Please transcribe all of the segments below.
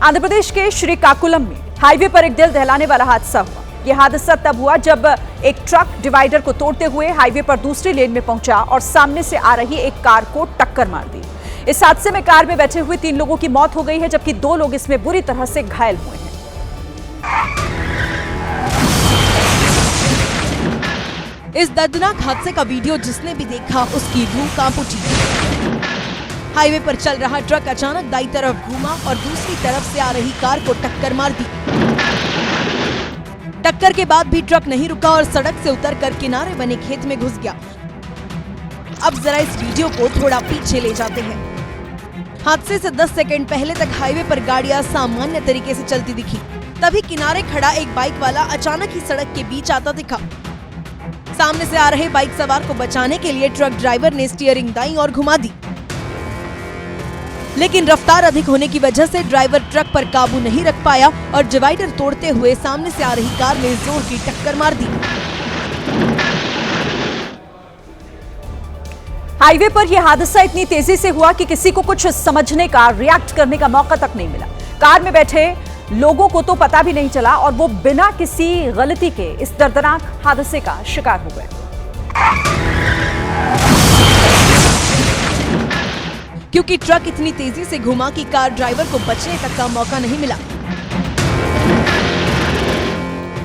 आंध्र प्रदेश के श्रीकाकुलम में हाईवे पर एक दिल दहलाने वाला हादसा हुआ। यह हादसा तब हुआ जब एक ट्रक डिवाइडर को तोड़ते हुए हाईवे पर दूसरी लेन में पहुंचा और सामने से आ रही एक कार को टक्कर मार दी। इस हादसे में कार में बैठे हुए 3 लोगों की मौत हो गई है, जबकि 2 लोग इसमें बुरी तरह से घायल हुए हैं। इस दर्दनाक हादसे का वीडियो जिसने भी देखा उसकी रूह कांप उठी। हाईवे पर चल रहा ट्रक अचानक दाईं तरफ घूमा और दूसरी तरफ से आ रही कार को टक्कर मार दी। टक्कर के बाद भी ट्रक नहीं रुका और सड़क से उतरकर किनारे बने खेत में घुस गया। अब जरा इस वीडियो को थोड़ा पीछे ले जाते हैं। हादसे से 10 सेकंड पहले तक हाईवे पर गाड़ियां सामान्य तरीके से चलती दिखी। तभी किनारे खड़ा एक बाइक वाला अचानक ही सड़क के बीच आता दिखा। सामने से आ रहे बाइक सवार को बचाने के लिए ट्रक ड्राइवर ने स्टीयरिंग दाईं ओर घुमा दी, लेकिन रफ्तार अधिक होने की वजह से ड्राइवर ट्रक पर काबू नहीं रख पाया और डिवाइडर तोड़ते हुए सामने से आ रही कार में जोर की टक्कर मार दी। हाईवे पर यह हादसा इतनी तेजी से हुआ कि किसी को कुछ समझने का, रिएक्ट करने का मौका तक नहीं मिला। कार में बैठे लोगों को तो पता भी नहीं चला और वो बिना किसी गलती के इस दर्दनाक हादसे का शिकार हो गए। क्योंकि ट्रक इतनी तेजी से घुमा कि कार ड्राइवर को बचने तक का मौका नहीं मिला।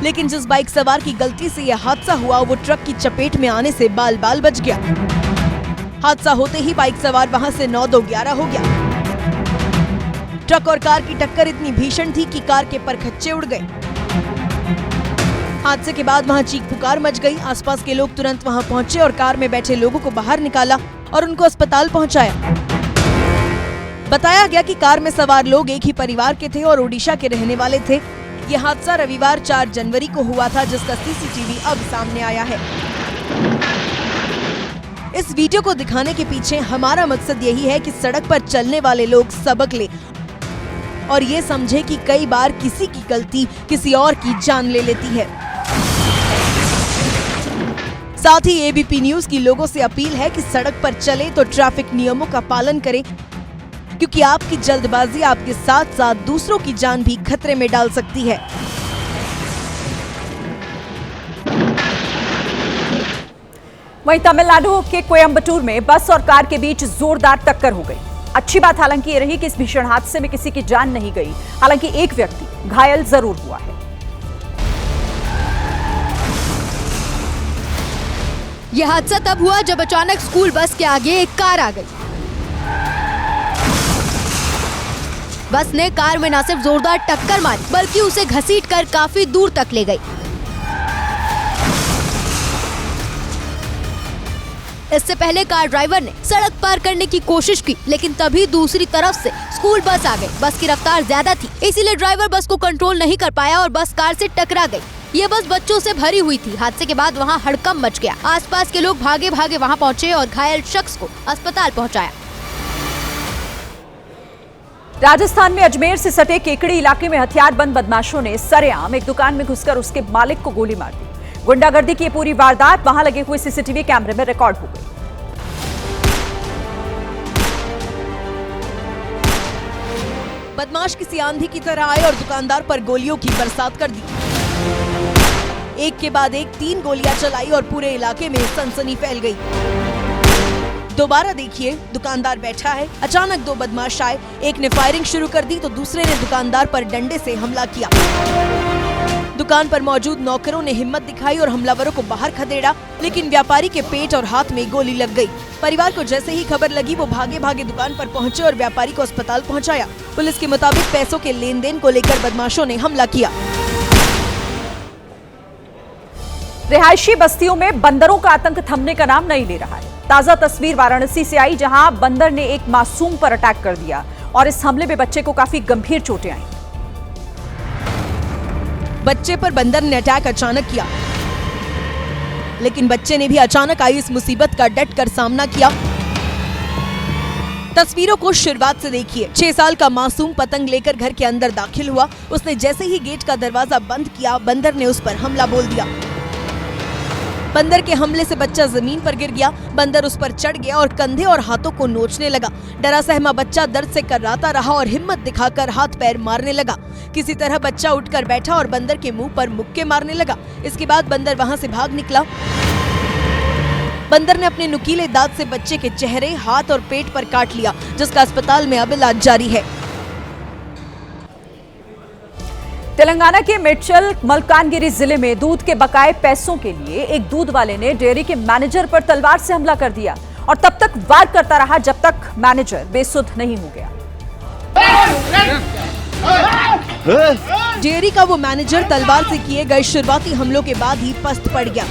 लेकिन जिस बाइक सवार की गलती से यह हादसा हुआ वो ट्रक की चपेट में आने से बाल बाल बच गया। हादसा होते ही बाइक सवार वहां से 9-2-11 हो गया। ट्रक और कार की टक्कर इतनी भीषण थी कि कार के परखच्चे उड़ गए। हादसे के बाद वहां चीख पुकार मच गई। आसपास के लोग तुरंत वहां पहुंचे और कार में बैठे लोगों को बाहर निकाला और उनको अस्पताल पहुंचाया। बताया गया कि कार में सवार लोग एक ही परिवार के थे और ओडिशा के रहने वाले थे। यह हादसा रविवार 4 जनवरी को हुआ था, जिसका सीसीटीवी अब सामने आया है। इस वीडियो को दिखाने के पीछे हमारा मकसद यही है कि सड़क पर चलने वाले लोग सबक लें और ये समझे कि कई बार किसी की गलती किसी और की जान ले लेती है। साथ ही एबीपी न्यूज की लोगों से अपील है कि सड़क पर चले तो ट्रैफिक नियमों का पालन करें, क्योंकि आपकी जल्दबाजी आपके साथ साथ दूसरों की जान भी खतरे में डाल सकती है। वहीं तमिलनाडु के कोयम्बटूर में बस और कार के बीच जोरदार टक्कर हो गई। अच्छी बात हालांकि ये रही कि इस भीषण हादसे में किसी की जान नहीं गई, हालांकि एक व्यक्ति घायल जरूर हुआ है। यह हादसा तब हुआ जब अचानक स्कूल बस के आगे एक कार आ गई। बस ने कार में न सिर्फ जोरदार टक्कर मारी बल्कि उसे घसीटकर काफी दूर तक ले गई। इससे पहले कार ड्राइवर ने सड़क पार करने की कोशिश की, लेकिन तभी दूसरी तरफ से स्कूल बस आ गई। बस की रफ्तार ज्यादा थी, इसीलिए ड्राइवर बस को कंट्रोल नहीं कर पाया और बस कार से टकरा गई। ये बस बच्चों से भरी हुई थी। हादसे के बाद वहाँ हड़कंप मच गया। आसपास के लोग भागे भागे वहाँ पहुँचे और घायल शख्स को अस्पताल पहुँचाया। राजस्थान में अजमेर से सटे केकड़ी इलाके में हथियारबंद बदमाशों ने सरेआम एक दुकान में घुसकर उसके मालिक को गोली मार दी। गुंडागर्दी की पूरी वारदात वहां लगे हुए सीसीटीवी कैमरे में रिकॉर्ड हो गई। बदमाश किसी आंधी की तरह आए और दुकानदार पर गोलियों की बरसात कर दी। एक के बाद एक 3 गोलियां चलाई और पूरे इलाके में सनसनी फैल गई। दोबारा देखिए, दुकानदार बैठा है, अचानक 2 बदमाश आए। एक ने फायरिंग शुरू कर दी तो दूसरे ने दुकानदार पर डंडे से हमला किया। दुकान पर मौजूद नौकरों ने हिम्मत दिखाई और हमलावरों को बाहर खदेड़ा, लेकिन व्यापारी के पेट और हाथ में गोली लग गई। परिवार को जैसे ही खबर लगी वो भागे भागे दुकान पर पहुंचे और व्यापारी को अस्पताल पहुंचाया। पुलिस के मुताबिक पैसों के लेन देन को लेकर बदमाशों ने हमला किया। रिहायशी बस्तियों में बंदरों का आतंक थमने का नाम नहीं ले रहा है। ताजा तस्वीर वाराणसी से आई, जहां बंदर ने एक मासूम पर अटैक कर दिया और इस हमले में बच्चे को काफी गंभीर चोटें आईं। बच्चे पर बंदर ने अटैक अचानक किया, लेकिन बच्चे ने भी अचानक आई इस मुसीबत का डटकर सामना किया। तस्वीरों को शुरुआत से देखिए। 6 साल का मासूम पतंग लेकर घर के अंदर दाखिल हुआ। उसने जैसे ही गेट का दरवाजा बंद किया, बंदर ने उस पर हमला बोल दिया। बंदर के हमले से बच्चा जमीन पर गिर गया। बंदर उस पर चढ़ गया और कंधे और हाथों को नोचने लगा। डरा सहमा बच्चा दर्द से कर्राता रहा और हिम्मत दिखाकर हाथ पैर मारने लगा। किसी तरह बच्चा उठकर बैठा और बंदर के मुंह पर मुक्के मारने लगा। इसके बाद बंदर वहां से भाग निकला। बंदर ने अपने नुकीले दांत से बच्चे के चेहरे, हाथ और पेट पर काट लिया, जिसका अस्पताल में अब इलाज जारी है। तेलंगाना के मेड्चल मलकानगिरी जिले में दूध के बकाए पैसों के लिए एक दूध वाले ने डेयरी के मैनेजर पर तलवार से हमला कर दिया और तब तक वार करता रहा जब तक मैनेजर बेसुध नहीं हो गया। डेयरी का वो मैनेजर तलवार से किए गए शुरुआती हमलों के बाद ही पस्त पड़ गया,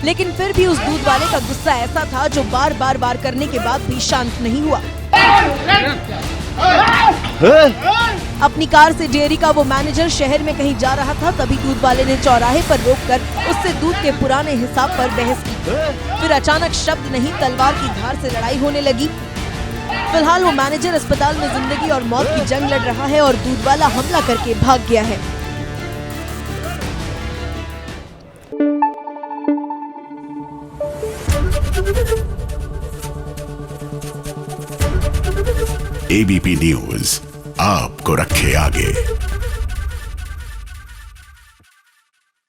लेकिन फिर भी उस दूध वाले का गुस्सा ऐसा था जो बार बार वार करने के बाद भी शांत नहीं हुआ। अपनी कार से डेयरी का वो मैनेजर शहर में कहीं जा रहा था, तभी दूध वाले ने चौराहे पर रोककर उससे दूध के पुराने हिसाब पर बहस की। फिर अचानक शब्द नहीं तलवार की धार से लड़ाई होने लगी। फिलहाल वो मैनेजर अस्पताल में जिंदगी और मौत की जंग लड़ रहा है और दूध वाला हमला करके भाग गया है। एबीपी न्यूज आपको रखे आगे।